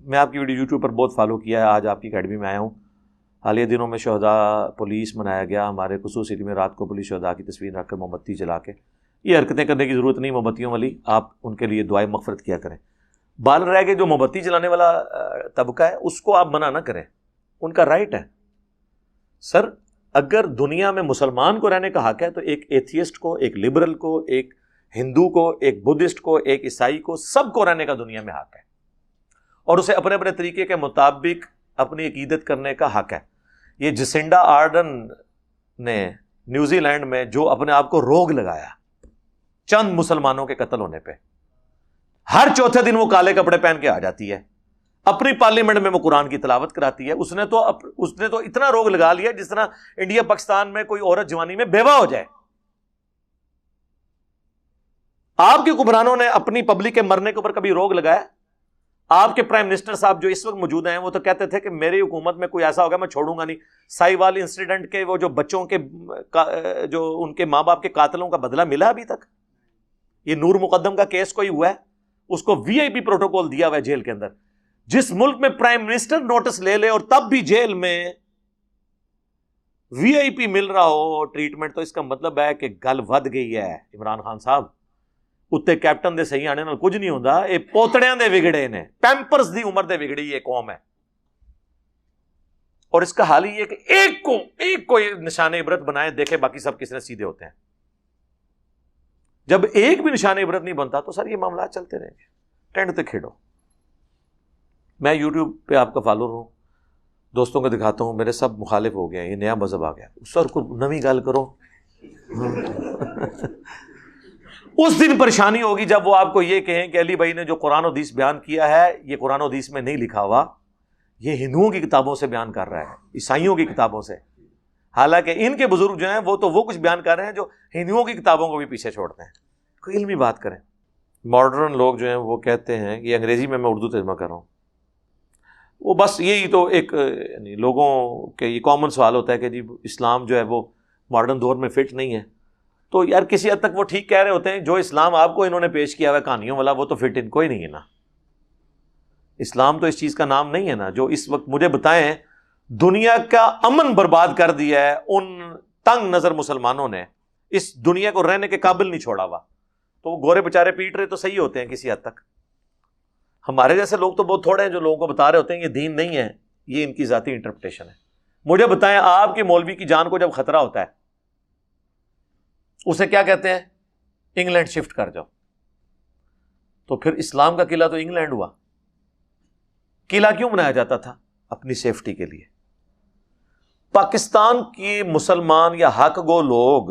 میں آپ کی ویڈیو یوٹیوب پر بہت فالو کیا ہے، آج آپ کی اکیڈمی میں آیا ہوں۔ حالیہ دنوں میں شہداء پولیس منایا گیا ہمارے قصور سٹی میں، رات کو پولیس شہداء کی تصویر رکھ کے موم بتی جلا کے، یہ حرکتیں کرنے کی ضرورت نہیں موم بتیوں والی، آپ ان کے لیے دعائیں مغفرت کیا کریں۔ بال رہ کے جو موم بتی جلانے والا طبقہ ہے اس کو آپ منع نہ کریں، ان کا رائٹ ہے۔ سر اگر دنیا میں مسلمان کو رہنے کا حق ہے تو ایک ایتھیسٹ کو، ایک لبرل کو، ایک ہندو کو، ایک بدھسٹ کو، ایک عیسائی کو، سب کو رہنے کا دنیا میں حق ہے، اور اسے اپنے اپنے طریقے کے مطابق اپنی عقیدت کرنے کا حق ہے۔ یہ جسنڈا آرڈن نے نیوزی لینڈ میں جو اپنے آپ کو روگ لگایا چند مسلمانوں کے قتل ہونے پہ، ہر چوتھے دن وہ کالے کپڑے پہن کے آ جاتی ہے، اپنی پارلیمنٹ میں وہ قرآن کی تلاوت کراتی ہے۔ اس نے تو اتنا روگ لگا لیا جس طرح انڈیا پاکستان میں کوئی عورت جوانی میں بیوہ ہو جائے۔ آپ کے حکمرانوں نے اپنی پبلک کے مرنے کے اوپر کبھی روگ لگایا؟ آپ کے پرائم منسٹر صاحب جو اس وقت موجود ہیں وہ تو کہتے تھے کہ میری حکومت میں کوئی ایسا ہوگا میں چھوڑوں گا نہیں۔ سائی وال انسیڈنٹ کے وہ جو بچوں کے جو ان کے ماں باپ کے قاتلوں کا بدلہ ملا ابھی تک؟ یہ نور مقدم کا کیس کوئی ہوا ہے؟ اس کو وی آئی پی پروٹوکول دیا ہوا ہے جیل کے اندر۔ جس ملک میں پرائم منسٹر نوٹس لے لے اور تب بھی جیل میں وی آئی پی مل رہا ہو ٹریٹمنٹ، تو اس کا مطلب ہے کہ گل ود گئی ہے عمران خان صاحب۔ اتنے کیپٹن دے صحیح آنے نال کچھ نہیں ہوندا، اے پوتڑیاں دے وگڑے نے، پیمپرز دی عمر دے وگڑی یہ قوم ہے۔ اور اس کا حال ہی ہے کہ ایک کو نشان عبرت بنائے، دیکھے باقی سب کس نے سیدھے ہوتے ہیں۔ جب ایک بھی نشان عبرت نہیں بنتا تو سر یہ معاملات چلتے رہیں گے۔ ٹینڈ تے کھیڑو۔ میں یوٹیوب پہ آپ کا فالوور ہوں، دوستوں کو دکھاتا ہوں، میرے سب مخالف ہو گئے ہیں، یہ نیا مذہب آ گیا، سر کو نویں گل کرو۔ اس دن پریشانی ہوگی جب وہ آپ کو یہ کہیں کہ علی بھائی نے جو قرآن و حدیث بیان کیا ہے یہ قرآن و حدیث میں نہیں لکھا ہوا، یہ ہندوؤں کی کتابوں سے بیان کر رہا ہے، عیسائیوں کی کتابوں سے۔ حالانکہ ان کے بزرگ جو ہیں وہ تو وہ کچھ بیان کر رہے ہیں جو ہندوؤں کی کتابوں کو بھی پیچھے چھوڑتے ہیں۔ کوئی علمی بات کریں۔ ماڈرن لوگ جو ہیں وہ کہتے ہیں، یہ انگریزی میں اردو ترجمہ کر رہا ہوں، وہ بس یہی تو ایک یعنی لوگوں کے یہ کامن سوال ہوتا ہے کہ جی اسلام جو ہے وہ ماڈرن دور میں فٹ نہیں ہے، تو یار کسی حد تک وہ ٹھیک کہہ رہے ہوتے ہیں۔ جو اسلام آپ کو انہوں نے پیش کیا ہوا ہے کہانیوں والا، وہ تو فٹ ان کو ہی نہیں ہے نا۔ اسلام تو اس چیز کا نام نہیں ہے نا۔ جو اس وقت مجھے بتائیں دنیا کا امن برباد کر دیا ہے ان تنگ نظر مسلمانوں نے، اس دنیا کو رہنے کے قابل نہیں چھوڑا ہوا، تو وہ گورے بچارے پیٹ رہے تو صحیح ہوتے ہیں کسی حد تک۔ ہمارے جیسے لوگ تو بہت تھوڑے ہیں جو لوگوں کو بتا رہے ہوتے ہیں یہ دین نہیں ہے، یہ ان کی ذاتی انٹرپریٹیشن ہے۔ مجھے بتائیں آپ کے مولوی کی جان کو جب خطرہ ہوتا ہے اسے کیا کہتے ہیں؟ انگلینڈ شفٹ کر جاؤ۔ تو پھر اسلام کا قلعہ تو انگلینڈ ہوا۔ قلعہ کیوں بنایا جاتا تھا؟ اپنی سیفٹی کے لیے۔ پاکستان کی مسلمان یا حق گو لوگ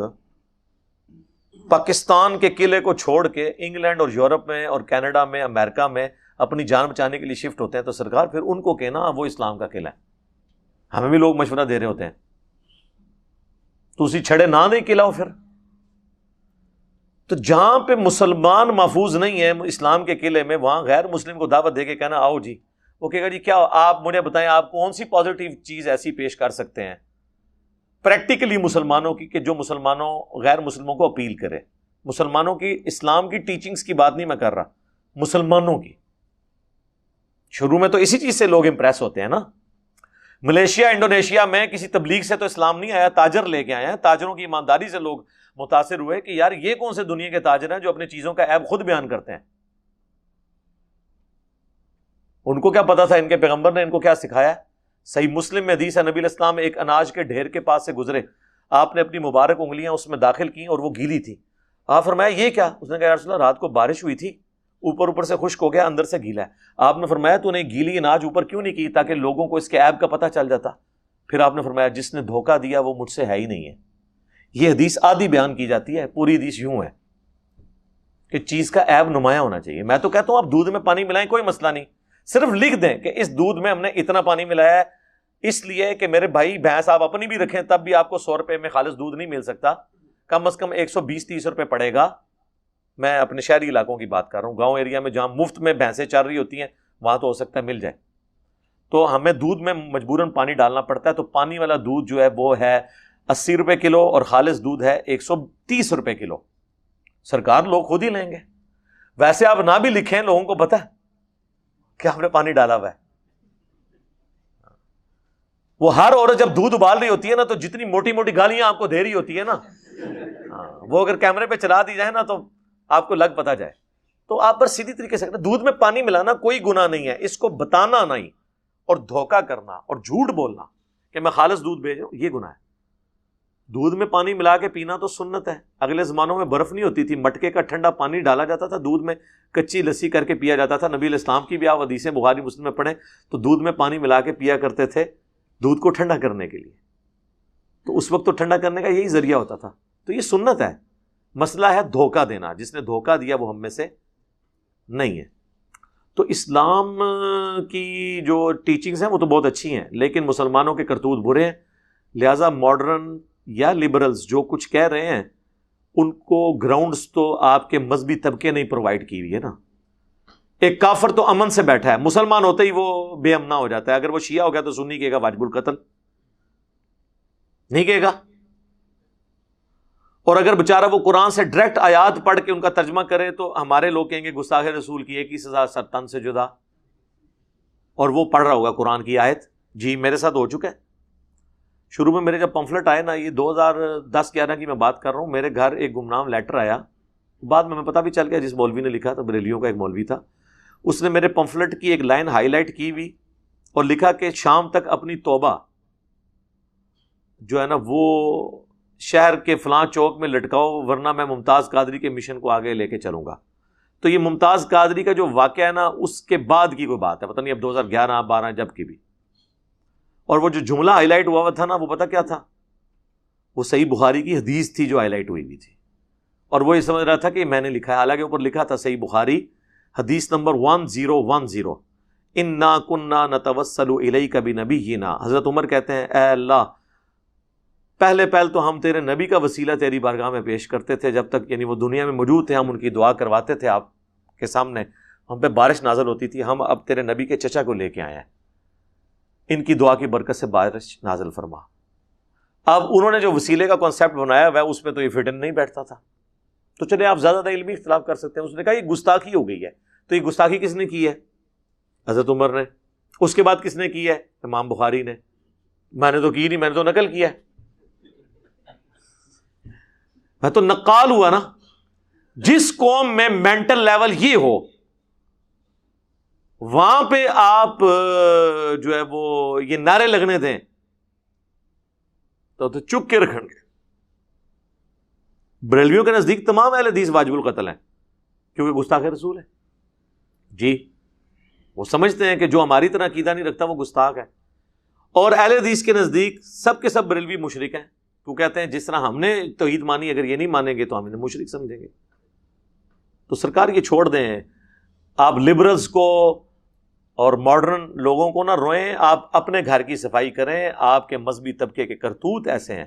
پاکستان کے قلعے کو چھوڑ کے انگلینڈ اور یورپ میں اور کینیڈا میں، امریکہ میں اپنی جان بچانے کے لیے شفٹ ہوتے ہیں، تو سرکار پھر ان کو کہنا وہ اسلام کا قلعہ ہے۔ ہمیں بھی لوگ مشورہ دے رہے ہوتے ہیں تو اسی چھڑے نہ دیں قلعہ ہو۔ پھر تو جہاں پہ مسلمان محفوظ نہیں ہے اسلام کے قلعے میں، وہاں غیر مسلم کو دعوت دے کے کہنا آؤ جی، وہ کہے گا جی کیا آپ مجھے بتائیں آپ کون سی پازیٹیو چیز ایسی پیش کر سکتے ہیں پریکٹیکلی مسلمانوں کی کہ جو مسلمانوں غیر مسلموں کو اپیل کرے۔ مسلمانوں کی اسلام کی ٹیچنگز کی بات نہیں میں کر رہا، مسلمانوں کی۔ شروع میں تو اسی چیز سے لوگ امپریس ہوتے ہیں نا۔ ملیشیا انڈونیشیا میں کسی تبلیغ سے تو اسلام نہیں آیا، تاجر لے کے آئے ہیں، تاجروں کی ایمانداری سے لوگ متاثر ہوئے کہ یار یہ کون سے دنیا کے تاجر ہیں جو اپنی چیزوں کا عیب خود بیان کرتے ہیں۔ ان کو کیا پتا تھا ان کے پیغمبر نے ان کو کیا سکھایا؟ صحیح مسلم میں حدیث ہے، نبی علیہ السلام ایک اناج کے ڈھیر کے پاس سے گزرے، آپ نے اپنی مبارک انگلیاں اس میں داخل کی اور وہ گیلی تھی۔ آپ فرمایا یہ کیا؟ اس نے کہا یا رسول اللہ رات کو بارش ہوئی تھی، اوپر سے خشک ہو گیا، اندر سے گیلا ہے۔ آپ نے فرمایا تو نے گیلی اناج اوپر کیوں نہیں کی تاکہ لوگوں کو اس کے عیب کا پتہ چل جاتا؟ پھر آپ نے فرمایا جس نے دھوکہ دیا وہ مجھ سے ہے ہی نہیں ہے۔ یہ حدیث آدھی بیان کی جاتی ہے، پوری حدیث یوں ہے کہ چیز کا عیب نمایاں ہونا چاہیے۔ میں تو کہتا ہوں آپ دودھ میں پانی ملائیں کوئی مسئلہ نہیں، صرف لکھ دیں کہ اس دودھ میں ہم نے اتنا پانی ملایا ہے اس لیے کہ میرے بھائی بھینس آپ اپنی بھی رکھیں تب بھی آپ کو 100 روپے میں خالص دودھ نہیں مل سکتا، کم از کم 120-130 روپے پڑے گا۔ میں اپنے شہری علاقوں کی بات کر رہا ہوں، گاؤں ایریا میں جہاں مفت میں بھینسیں چر رہی ہوتی ہیں وہاں تو ہو سکتا ہے مل جائے۔ تو ہمیں دودھ میں مجبوراً پانی ڈالنا پڑتا ہے، تو پانی والا دودھ جو ہے وہ ہے 80 روپے کلو اور خالص دودھ ہے 130 روپے کلو۔ سرکار لوگ خود ہی لیں گے۔ ویسے آپ نہ بھی لکھیں، لوگوں کو پتہ ہے کہ آپ نے پانی ڈالا ہوا ہے۔ وہ ہر عورت جب دودھ ابال رہی ہوتی ہے نا تو جتنی موٹی موٹی گالیاں آپ کو دے رہی ہوتی ہے نا، وہ اگر کیمرے پہ چلا دی جائے نا تو آپ کو لگ پتا جائے. تو آپ پر سیدھی طریقے سے دودھ میں پانی ملانا کوئی گناہ نہیں ہے، اس کو بتانا نہیں اور دھوکہ کرنا اور جھوٹ بولنا کہ میں خالص دودھ بھیج رہا ہوں، یہ گناہ ہے. دودھ میں پانی ملا کے پینا تو سنت ہے. اگلے زمانوں میں برف نہیں ہوتی تھی، مٹکے کا ٹھنڈا پانی ڈالا جاتا تھا، دودھ میں کچی لسی کر کے پیا جاتا تھا. نبی علیہ السلام کی بھی آپ حدیثیں بخاری مسلم میں پڑھیں تو دودھ میں پانی ملا کے پیا کرتے تھے دودھ کو ٹھنڈا کرنے کے لیے. تو اس وقت تو ٹھنڈا کرنے کا یہی ذریعہ ہوتا تھا. تو یہ سنت ہے. مسئلہ ہے دھوکہ دینا، جس نے دھوکہ دیا وہ ہم میں سے نہیں ہے. تو اسلام کی جو ٹیچنگز ہیں وہ تو بہت اچھی ہیں، لیکن مسلمانوں کے کرتوت برے ہیں. لہٰذا ماڈرن یا لبرلز جو کچھ کہہ رہے ہیں ان کو گراؤنڈز تو آپ کے مذہبی طبقے نے پرووائڈ کی ہوئی ہے نا. ایک کافر تو امن سے بیٹھا ہے، مسلمان ہوتے ہی وہ بے امنا ہو جاتا ہے. اگر وہ شیعہ ہو گیا تو سنی کہے گا واجب القتل، نہیں کہے گا. اور اگر بیچارہ وہ قرآن سے ڈائریکٹ آیات پڑھ کے ان کا ترجمہ کرے تو ہمارے لوگ کہیں گے گستاخ رسول کی ایک ہی سزا، سر تن سے جدا. اور وہ پڑھ رہا ہوگا قرآن کی آیت. جی میرے ساتھ ہو چکا ہے. شروع میں میرے جب پمفلٹ آئے نا، یہ 2010-11 کی میں بات کر رہا ہوں، میرے گھر ایک گمنام لیٹر آیا. بعد میں پتہ بھی چل گیا جس مولوی نے لکھا تھا، بریلیوں کا ایک مولوی تھا، اس نے میرے پمفلٹ کی ایک لائن ہائی لائٹ کی ہوئی اور لکھا کہ شام تک اپنی توبہ جو ہے نا وہ شہر کے فلاں چوک میں لٹکاؤ ورنہ میں ممتاز قادری کے مشن کو آگے لے کے چلوں گا. تو یہ ممتاز قادری کا جو واقعہ ہے نا اس کے بعد کی کوئی بات ہے، پتہ نہیں اب 2011-12 جب کی بھی. اور وہ جو جملہ ہائی لائٹ ہوا تھا نا وہ پتہ کیا تھا؟ وہ صحیح بخاری کی حدیث تھی جو ہائی لائٹ ہوئی ہوئی تھی. اور وہ یہ سمجھ رہا تھا کہ میں نے لکھا ہے، حالانکہ اوپر لکھا تھا صحیح بخاری حدیث نمبر 1010 انا کنا نتوسل الیک بنبینا. حضرت عمر کہتے ہیں اے اللہ پہلے تو ہم تیرے نبی کا وسیلہ تیری بارگاہ میں پیش کرتے تھے، جب تک یعنی وہ دنیا میں موجود تھے ہم ان کی دعا کرواتے تھے آپ کے سامنے، ہم پہ بارش نازل ہوتی تھی. ہم اب تیرے نبی کے چچا کو لے کے آئے ہیں، ان کی دعا کی برکت سے بارش نازل فرما. اب انہوں نے جو وسیلے کا کانسیپٹ بنایا ہوا ہے اس میں تو یہ فٹ ان نہیں بیٹھتا تھا. تو چلے آپ زیادہ علمی اختلاف کر سکتے ہیں. اس نے کہا یہ گستاخی ہو گئی ہے. تو یہ گستاخی کس نے کی ہے؟ حضرت عمر نے. اس کے بعد کس نے کی ہے؟ امام بخاری نے. میں نے تو کی نہیں، میں نے تو نقل کیا ہے، میں تو نقال ہوا نا. جس قوم میں مینٹل لیول یہ ہو وہاں پہ آپ جو ہے وہ یہ نعرے لگنے دیں تو چک کے رکھیں گے. بریلویوں کے نزدیک تمام اہل حدیث واجب القتل ہیں کیونکہ گستاخ رسول ہے. جی وہ سمجھتے ہیں کہ جو ہماری طرح عقیدہ نہیں رکھتا وہ گستاخ ہے. اور اہل حدیث کے نزدیک سب کے سب بریلوی مشرک ہیں. تو کہتے ہیں جس طرح ہم نے توحید مانی اگر یہ نہیں مانیں گے تو ہم انہیں مشرک سمجھیں گے. تو سرکار یہ چھوڑ دیں. آپ لبرلز کو اور ماڈرن لوگوں کو نہ روئیں، آپ اپنے گھر کی صفائی کریں. آپ کے مذہبی طبقے کے کرتوت ایسے ہیں.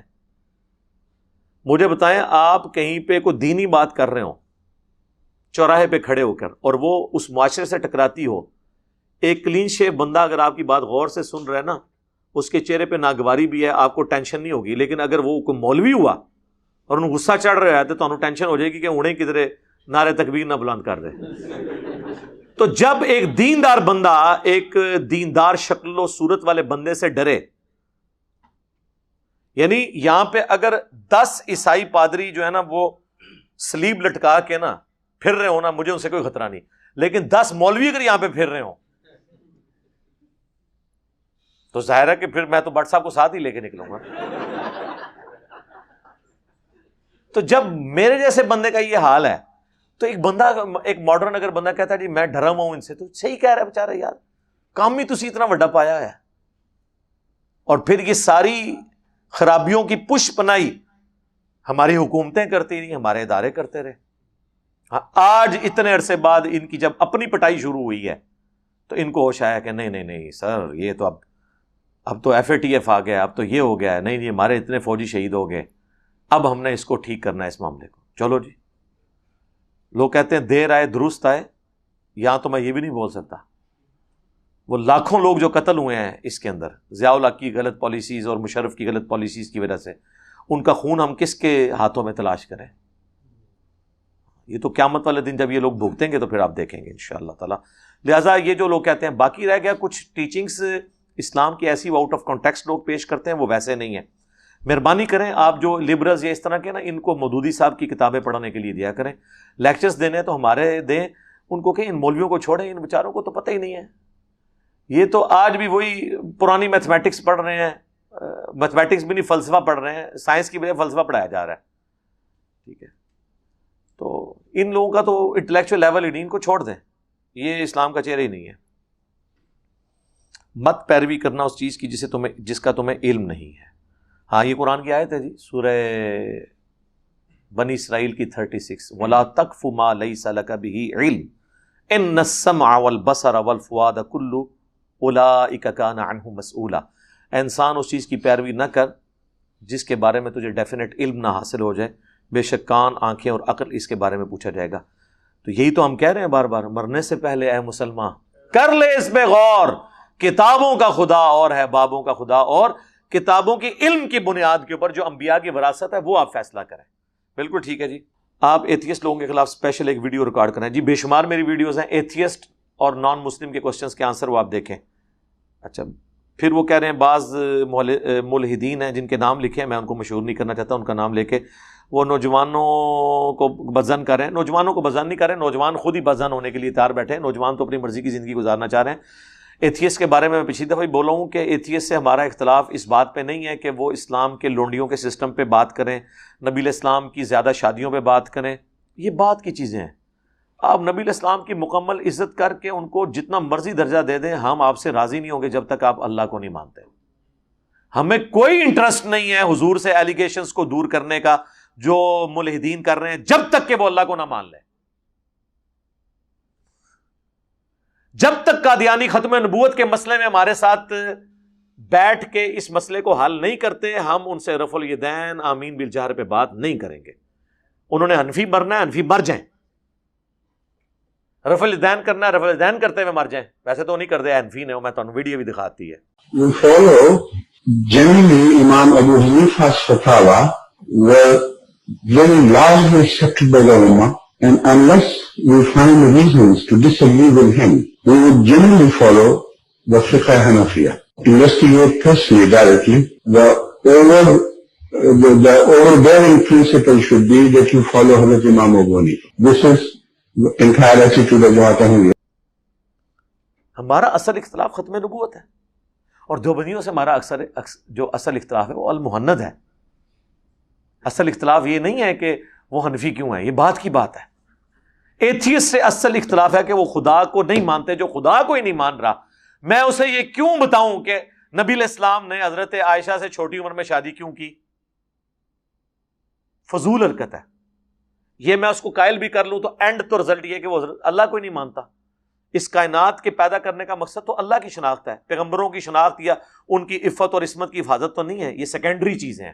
مجھے بتائیں آپ کہیں پہ کوئی دینی بات کر رہے ہوں چوراہے پہ کھڑے ہو کر اور وہ اس معاشرے سے ٹکراتی ہو، ایک کلین شیو بندہ اگر آپ کی بات غور سے سن رہا ہے نا، اس کے چہرے پہ ناگواری بھی ہے، آپ کو ٹینشن نہیں ہوگی. لیکن اگر وہ کوئی مولوی ہوا اور انہوں غصہ چڑھ رہا ہے تو انہوں ٹینشن ہو جائے گی کہ انہیں کدھرے نعرے تکبیر نہ بلند کر دے. تو جب ایک دیندار بندہ ایک دیندار شکل و صورت والے بندے سے ڈرے، یعنی یہاں پہ اگر 10 عیسائی پادری جو ہے نا وہ سلیب لٹکا کے نا پھر رہے ہو نا، مجھے ان سے کوئی خطرہ نہیں. لیکن 10 مولوی اگر یہاں پہ پھر رہے ہوں تو ظاہر ہے کہ پھر میں تو بٹ صاحب کو ساتھ ہی لے کے نکلوں گا. تو جب میرے جیسے بندے کا یہ حال ہے تو ایک بندہ، ایک ماڈرن اگر بندہ کہتا ہے جی میں ڈرا ہوا ہوں ان سے، تو صحیح کہہ رہا ہے بیچارہ، یار کام ہی تسی اتنا بڑا پایا ہے. اور پھر یہ ساری خرابیوں کی پش پنائی ہماری حکومتیں کرتی رہی، ہمارے ادارے کرتے رہے. آج اتنے عرصے بعد ان کی جب اپنی پٹائی شروع ہوئی ہے تو ان کو ہوش آیا کہ نہیں سر یہ تو اب تو FATF آ گیا، اب تو یہ ہو گیا ہے، نہیں ہمارے اتنے فوجی شہید ہو گئے، اب ہم نے اس کو ٹھیک کرنا ہے اس معاملے کو. چلو جی. لوگ کہتے ہیں دیر آئے درست آئے. یہاں تو میں یہ بھی نہیں بول سکتا. وہ لاکھوں لوگ جو قتل ہوئے ہیں اس کے اندر ضیاء الحق کی غلط پالیسیز اور مشرف کی غلط پالیسیز کی وجہ سے، ان کا خون ہم کس کے ہاتھوں میں تلاش کریں؟ یہ تو قیامت والے دن جب یہ لوگ بھگتیں گے تو پھر آپ دیکھیں گے انشاءاللہ تعالی. لہٰذا یہ جو لوگ کہتے ہیں باقی رہ گیا کچھ ٹیچنگز اسلام کی ایسی آؤٹ آف کانٹیکسٹ لوگ پیش کرتے ہیں وہ ویسے نہیں ہیں. مہربانی کریں آپ جو لبرلز یا اس طرح کے نا ان کو مودودی صاحب کی کتابیں پڑھنے کے لیے دیا کریں. لیکچرز دینے تو ہمارے دیں, ان کو کہ ان مولویوں کو چھوڑیں, ان بیچاروں کو تو پتہ ہی نہیں ہے. یہ تو آج بھی وہی پرانی میتھمیٹکس پڑھ رہے ہیں, میتھمیٹکس بھی نہیں فلسفہ پڑھ رہے ہیں, سائنس کی بجائے فلسفہ پڑھایا جا رہا ہے. ٹھیک ہے, تو ان لوگوں کا تو انٹلیکچوئل لیول ہی نہیں, ان کو چھوڑ دیں, یہ اسلام کا چہرہ ہی نہیں ہے. مت پیروی کرنا اس چیز کی جس کا تمہیں علم نہیں ہے. ہاں یہ قرآن کی آیت ہے جی, سورہ بنی اسرائیل کی 36, وَلَا تَقْفُ مَا لَيْسَ لَكَ بِهِ عِلْمٌ إِنَّ السَّمْعَ وَالْبَصَرَ وَالْفُؤَادَ كُلُّ أُولَٰئِكَ كَانَ عَنْهُ مَسْئُولًا. انسان اس چیز کی پیروی نہ کر جس کے بارے میں تجھے ڈیفینیٹ علم نہ حاصل ہو جائے, بے شک کان, آنکھیں اور عقل اس کے بارے میں پوچھا جائے گا. تو یہی تو ہم کہہ رہے ہیں بار بار, مرنے سے پہلے اے مسلمان کر لے اس میں غور, کتابوں کا خدا اور ہے بابوں کا خدا, اور کتابوں کی علم کی بنیاد کے اوپر جو انبیاء کی وراثت ہے وہ آپ فیصلہ کریں. بالکل ٹھیک ہے جی. آپ ایتھیسٹ لوگوں کے خلاف اسپیشل ایک ویڈیو ریکارڈ کریں جی, بے شمار میری ویڈیوز ہیں ایتھیسٹ اور نان مسلم کے کوسچنز کے آنسر وہ آپ دیکھیں. اچھا پھر وہ کہہ رہے ہیں بعض ملحدین ہیں جن کے نام لکھے ہیں, میں ان کو مشہور نہیں کرنا چاہتا, ان کا نام لے کے وہ نوجوانوں کو بدظن کر رہے ہیں. نوجوانوں کو بدظن نہیں کر رہے, نوجوان خود ہی بدظن ہونے کے لیے تیار بیٹھے ہیں. نوجوان تو اپنی مرضی کی زندگی گزارنا چاہ رہے ہیں. ایتھیسٹ کے بارے میں پچھلی دفعہ بولا ہوں کہ ایتھیسٹ سے ہمارا اختلاف اس بات پہ نہیں ہے کہ وہ اسلام کے لونڈیوں کے سسٹم پہ بات کریں, نبی علیہ السلام کی زیادہ شادیوں پہ بات کریں, یہ بات کی چیزیں ہیں. آپ نبی علیہ السلام کی مکمل عزت کر کے ان کو جتنا مرضی درجہ دے دیں, ہم آپ سے راضی نہیں ہوں گے جب تک آپ اللہ کو نہیں مانتے. ہمیں کوئی انٹرسٹ نہیں ہے حضور سے ایلیگیشنز کو دور کرنے کا جو ملحدین کر رہے ہیں, جب تک کہ وہ اللہ کو نہ مان لیں. جب تک قادیانی ختم نبوت کے مسئلے میں ہمارے ساتھ بیٹھ کے اس مسئلے کو حل نہیں کرتے, ہم ان سے رفع الیدین آمین بالجہر پہ بات نہیں کریں گے. انہوں نے حنفی مرنا ہے, حنفی مر جائیں. رفع الیدین کرنا ہے, رفع الیدین کرتے ہوئے مر جائیں. ویسے تو نہیں کرتے, حنفی نے, میں تمہیں ویڈیو بھی دکھاتی ہے. You follow generally Imam Abu Hanifa's fatwa were very largely accepted by the Ummah, and unless we find reasons to disagree with him, we would generally follow the Fiqh Hanafiya. Investigate personally, directly. The overbearing principle should be that you follow Hazrat Imam Abu Hanifa. This is the entire attitude of Jamaat Ahmadiyya. ہمارا اصل اختلاف ختم نبوت ہے, اور دیوبندیوں سے ہمارا جو اصل اختلاف ہے وہ المحند ہے. اصل اختلاف یہ نہیں ہے کہ وہ حنفی کیوں ہیں, یہ بات کی بات ہے. ایتھیسٹ سے اصل اختلاف ہے کہ وہ خدا کو نہیں مانتے. جو خدا کو ہی نہیں مان رہا, میں اسے یہ کیوں بتاؤں کہ نبی علیہ السلام نے حضرت عائشہ سے چھوٹی عمر میں شادی کیوں کی؟ فضول حرکت ہے. یہ میں اس کو قائل بھی کر لوں تو اینڈ تو رزلٹ یہ کہ وہ اللہ کو ہی نہیں مانتا. اس کائنات کے پیدا کرنے کا مقصد تو اللہ کی شناخت ہے, پیغمبروں کی شناخت یا ان کی عفت اور عصمت کی حفاظت تو نہیں ہے. یہ سیکنڈری چیزیں ہیں.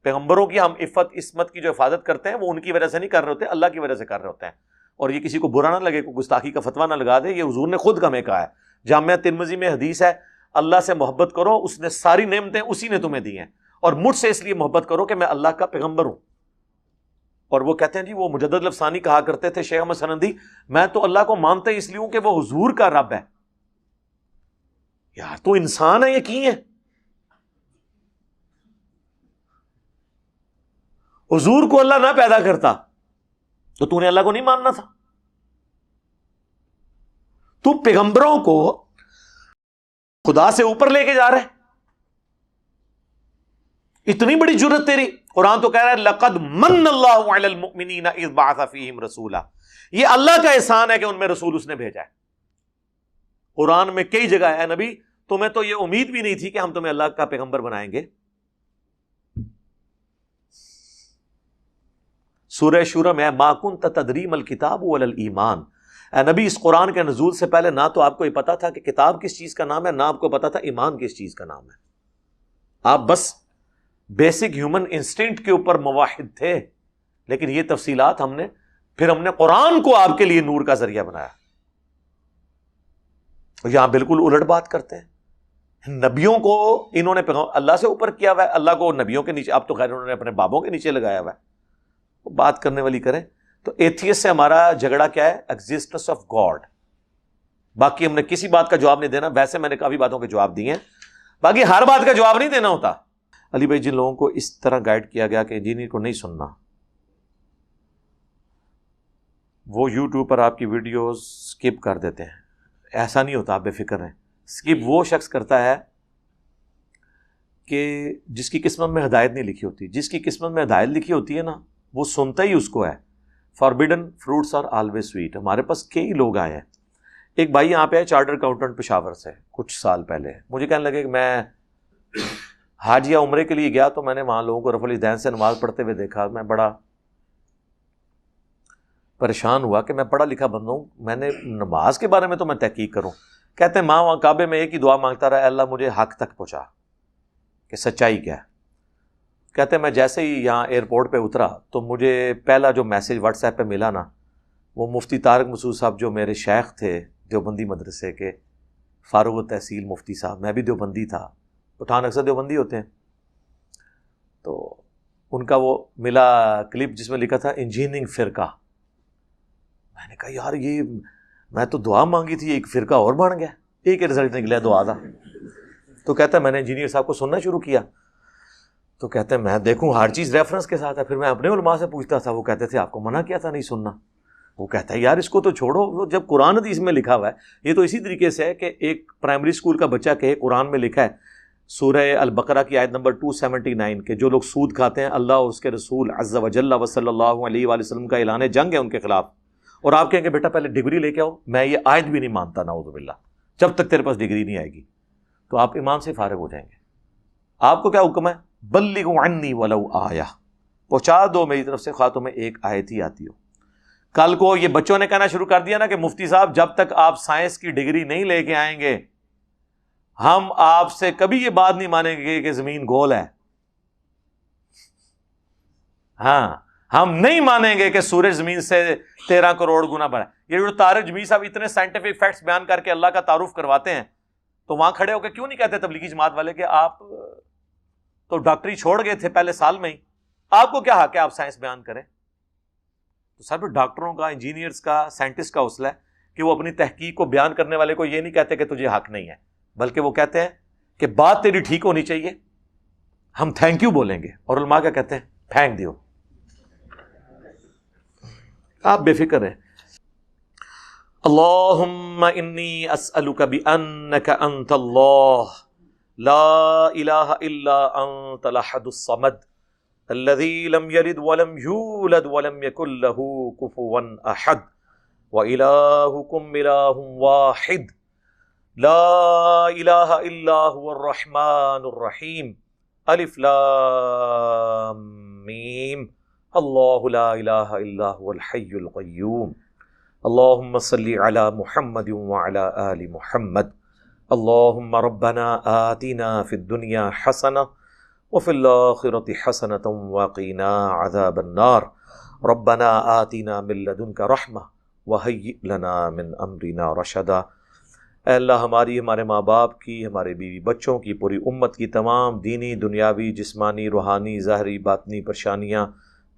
پیغمبروں کی ہم عفت عصمت کی جو حفاظت کرتے ہیں وہ ان کی وجہ سے نہیں کر رہے ہوتے, اللہ کی وجہ سے کر رہے ہوتے ہیں. اور یہ کسی کو برا نہ لگے, کوئی گستاخی کا فتویٰ نہ لگا دے, یہ حضور نے خود ہمیں کہا ہے. جامعہ ترمذی میں حدیث ہے, اللہ سے محبت کرو, اس نے ساری نعمتیں اسی نے تمہیں دی ہیں, اور مجھ سے اس لیے محبت کرو کہ میں اللہ کا پیغمبر ہوں. اور وہ کہتے ہیں جی, وہ مجدد لفسانی کہا کرتے تھے شیخ احمد سنندی, میں تو اللہ کو مانتا ہی اس لیے ہوں کہ وہ حضور کا رب ہے. یار تو انسان ہے, یہ کی ہے؟ حضور کو اللہ نہ پیدا کرتا تو تو نے اللہ کو نہیں ماننا تھا. تو پیغمبروں کو خدا سے اوپر لے کے جا رہے, اتنی بڑی جرت تیری. قرآن تو کہہ رہا ہے لقد من اللہ علی المؤمنین اذ بعث فیہم رسولا, یہ اللہ کا احسان ہے کہ ان میں رسول اس نے بھیجا ہے. قرآن میں کئی جگہ ہے نبی تمہیں تو یہ امید بھی نہیں تھی کہ ہم تمہیں اللہ کا پیغمبر بنائیں گے. سورہ شورى میں ما كنت تدری ما الکتاب ولا الایمان, اے نبی اس قرآن کے نزول سے پہلے نہ تو آپ کو یہ پتا تھا کہ کتاب کس چیز کا نام ہے, نہ آپ کو پتا تھا ایمان کس چیز کا نام ہے. آپ بس بیسک ہیومن انسٹنکٹ کے اوپر مواحد تھے, لیکن یہ تفصیلات ہم نے قرآن کو آپ کے لیے نور کا ذریعہ بنایا. یہاں بالکل الٹ بات کرتے ہیں. نبیوں کو انہوں نے اللہ سے اوپر کیا ہوا ہے, اللہ کو نبیوں کے نیچے, اب تو خیر انہوں نے اپنے بابوں کے نیچے لگایا ہوا ہے. بات کرنے والی کریں. تو ایتھیسٹ سے ہمارا جھگڑا کیا ہے؟ Existence of God. باقی ہم نے کسی بات کا جواب نہیں دینا. ویسے میں نے کافی باتوں کے جواب دیے ہیں, باقی ہر بات کا جواب نہیں دینا ہوتا. علی بھائی جن لوگوں کو اس طرح گائیڈ کیا گیا کہ انجینئر کو نہیں سننا, وہ یوٹیوب پر آپ کی ویڈیوز سکپ کر دیتے ہیں. ایسا نہیں ہوتا, آپ بے فکر رہیں. سکپ وہ شخص کرتا ہے کہ جس کی قسمت میں ہدایت نہیں لکھی ہوتی. جس کی قسمت میں ہدایت لکھی ہوتی ہے نا, وہ سنتا ہی اس کو ہے. Forbidden fruits are always sweet. ہمارے پاس کئی لوگ آئے ہیں. ایک بھائی یہاں پہ ہے چارٹر اکاؤنٹنٹ پشاور سے, کچھ سال پہلے مجھے کہنے لگے کہ میں حج یا عمرے کے لیے گیا تو میں نے وہاں لوگوں کو رفع الیدین سے نماز پڑھتے ہوئے دیکھا. میں بڑا پریشان ہوا کہ میں پڑھا لکھا بندہ ہوں, میں نے نماز کے بارے میں تو میں تحقیق کروں. کہتے ہیں ماں وہاں کعبے میں ایک ہی دعا مانگتا رہا, اللہ مجھے حق تک پہنچا کہ سچائی کیا ہے. کہتے ہیں میں جیسے ہی یہاں ایئرپورٹ پہ اترا تو مجھے پہلا جو میسج واٹس ایپ پہ ملا نا, وہ مفتی طارق مسعود صاحب جو میرے شیخ تھے دیوبندی مدرسے کے, فاروق تحصیل مفتی صاحب. میں بھی دیوبندی تھا, پٹھان اکثر دیوبندی ہوتے ہیں. تو ان کا وہ ملا کلپ جس میں لکھا تھا انجینئرنگ فرقہ. میں نے کہا یار یہ میں تو دعا مانگی تھی, ایک فرقہ اور بن گیا, ایک رزلٹ نکلا دعا تھا. تو کہتا ہے میں نے انجینئر صاحب کو سننا شروع کیا. تو کہتے ہیں میں دیکھوں ہر چیز ریفرنس کے ساتھ ہے. پھر میں اپنے علماء سے پوچھتا تھا, وہ کہتے تھے آپ کو منع کیا تھا نہیں سننا. وہ کہتا ہے یار اس کو تو چھوڑو, وہ جب قرآن حدیث میں لکھا ہوا ہے. یہ تو اسی طریقے سے ہے کہ ایک پرائمری اسکول کا بچہ کہے قرآن میں لکھا ہے سورہ البقرہ کی آیت نمبر 279 کہ جو لوگ سود کھاتے ہیں اللہ اور اس کے رسول عز و جل و صلی اللہ علیہ وآلہ وسلم کا اعلان جنگ ہے ان کے خلاف. اور آپ کہیں کہ بیٹا پہلے ڈگری لے کے آؤ. میں یہ آیت بھی نہیں مانتا نعوذ باللہ, جب تک تیرے پاس ڈگری نہیں آئے گی. تو آپ ایمان سے فارغ ہو جائیں گے. آپ کو کیا حکم ہے؟ بلغوا عنی ولو آیہ, پہنچا دو میری طرف سے خواہ تمہیں ایک آیت ہی آتی ہو. کل کو یہ بچوں نے کہنا شروع کر دیا نا کہ مفتی صاحب جب تک آپ سائنس کی ڈگری نہیں لے کے آئیں گے ہم آپ سے کبھی یہ بات نہیں مانیں گے کہ زمین گول ہے. ہاں, ہم نہیں مانیں گے کہ سورج زمین سے 13 کروڑ گنا بڑا ہے. یہ جو طارق جمیل صاحب اتنے سائنٹیفک فیکٹس بیان کر کے اللہ کا تعارف کرواتے ہیں, تو وہاں کھڑے ہو کے کیوں نہیں کہتے تبلیغی جماعت والے کہ آپ تو ڈاکٹری چھوڑ گئے تھے پہلے سال میں ہی, آپ کو کیا حق ہے آپ سائنس بیان کریں؟ تو سر ڈاکٹروں کا, انجینئرز کا, سائنٹسٹ کا حوصلہ ہے کہ وہ اپنی تحقیق کو بیان کرنے والے کو یہ نہیں کہتے کہ تجھے حق نہیں ہے, بلکہ وہ کہتے ہیں کہ بات تیری ٹھیک ہونی چاہیے, ہم تھینک یو بولیں گے. اور علماء کیا کہتے ہیں؟ پھینک دیو. آپ بے فکر ہیں. اللہم انی اسألک بانک انت اللہ لا الہ الا انت الاحد الصمد الذی لم یلد ولم یولد ولم یکن له کفوا احد وإلہکم الہ واحد لا الہ الا هو الرحمن الرحیم الف لام میم اللہ لا الہ الا هو الحی القیوم اللہم صلی علی محمد وعلی آل محمد اللہم ربنا آتنا فی الدنیا حسنہ وفی الآخرۃ حسنۃ وقنا عذاب النار ربنا آتنا من لدنک رحمہ وہیئ لنا من امرنا رشدا. اے اللہ ہماری, ہمارے ماں باپ کی, ہمارے بیوی بچوں کی, پوری امت کی تمام دینی, دنیاوی, جسمانی, روحانی, ظاہری, باطنی پریشانیاں,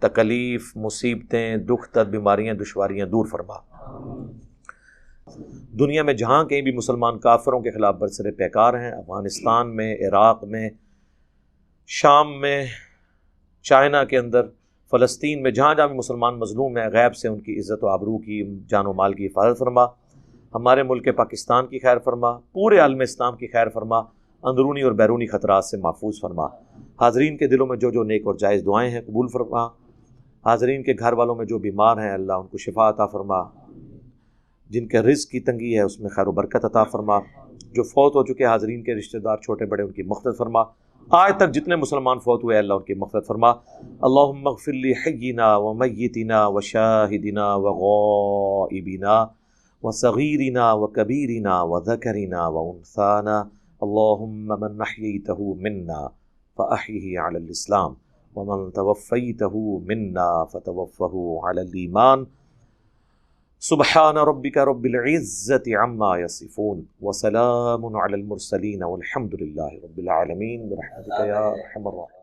تکلیف, مصیبتیں, دکھ درد, بیماریاں, دشواریاں دور فرما. دنیا میں جہاں کہیں بھی مسلمان کافروں کے خلاف برسر پیکار ہیں, افغانستان میں, عراق میں, شام میں, چائنا کے اندر, فلسطین میں, جہاں جہاں بھی مسلمان مظلوم ہیں, غیب سے ان کی عزت و آبرو کی, جان و مال کی حفاظت فرما. ہمارے ملک پاکستان کی خیر فرما, پورے عالم اسلام کی خیر فرما, اندرونی اور بیرونی خطرات سے محفوظ فرما. حاضرین کے دلوں میں جو نیک اور جائز دعائیں ہیں قبول فرما. حاضرین کے گھر والوں میں جو بیمار ہیں اللہ ان کو شفا عطا فرما. جن کے رزق کی تنگی ہے اس میں خیر و برکت عطا فرما. جو فوت ہو چکے حاضرین کے رشتہ دار چھوٹے بڑے ان کی مغفرت فرما. آج تک جتنے مسلمان فوت ہوئے اللہ ان کی مغفرت فرما. اللہم اغفر لحینا و میتنا و شاہدنا و غائبنا و صغیرنا و کبیرنا و ذکرنا و انثانا. اللہم من احییتہ منا فاحیہ علی الاسلام ومن توفیتہ منا فتوفہ علی الایمان. سبحان ربک رب العزت عما یصفون وسلام علی المرسلین والحمد للہ رب العالمین برحمتک یا ارحم الراحمین.